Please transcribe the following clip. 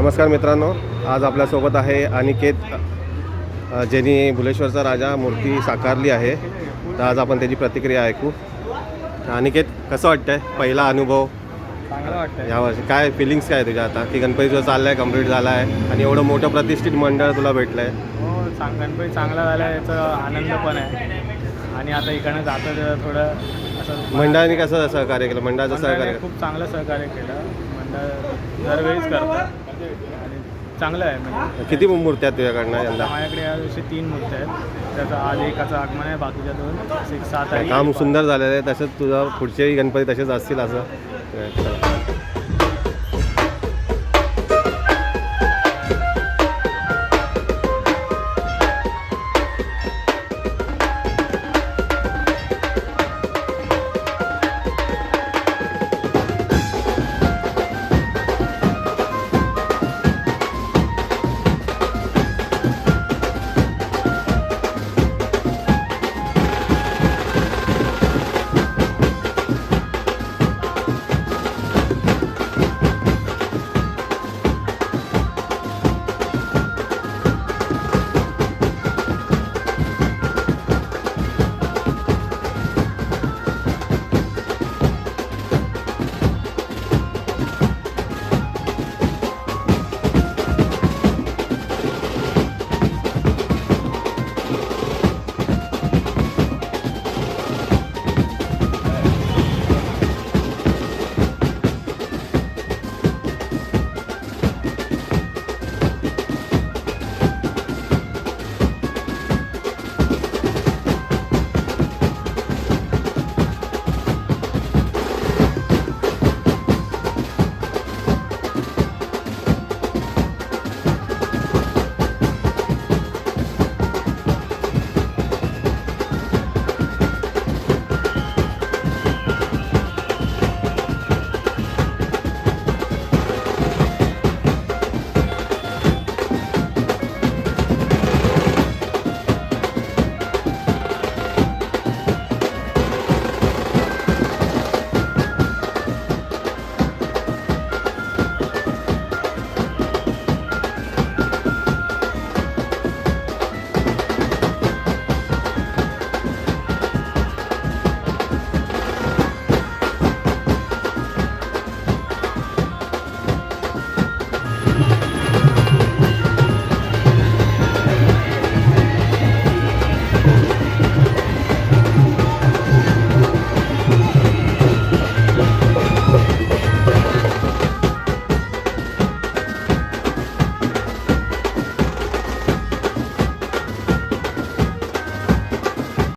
नमस्कार मित्रांनो, आज आपल्यासोबत आहे अनिकेत, ज्यांनी भुलेश्वरचा राजा मूर्ती साकारली आहे. तर आज आपण त्याची प्रतिक्रिया ऐकू. अनिकेत, कसं वाटतंय पहिला अनुभव चांगलं वाटतं. यावर्षी? काय फिलिंग्स काय तुझ्या आता की गणपती तुझा चाललाय, कंप्लीट झाला आहे आणि एवढं मोठं प्रतिष्ठित मंडळ तुला भेटलं आहे? हो, गणपती चांगला झाला याचा आनंद पण आहे. आणि आता इकडनं जातं तर थोडं असं मंडळाने कसं सहकार्य केलं? मंडळाचं मंडळाने सहकार्य खूप चांगलं सहकार्य केलं. मंडळ दरवेळीच करतं आणि चांगलं आहे. म्हणजे किती मूर्त्या आहेत तुझ्याकडनं यंदा? माझ्याकडे यावर्षी 3 मूर्त्या आहेत. त्याचं आज एकाचं आगमन आहे, बाकीच्या 2 6-7 आहे. काम सुंदर झालेलं आहे. तसंच तुझं पुढचेही गणपती तसेच असतील असं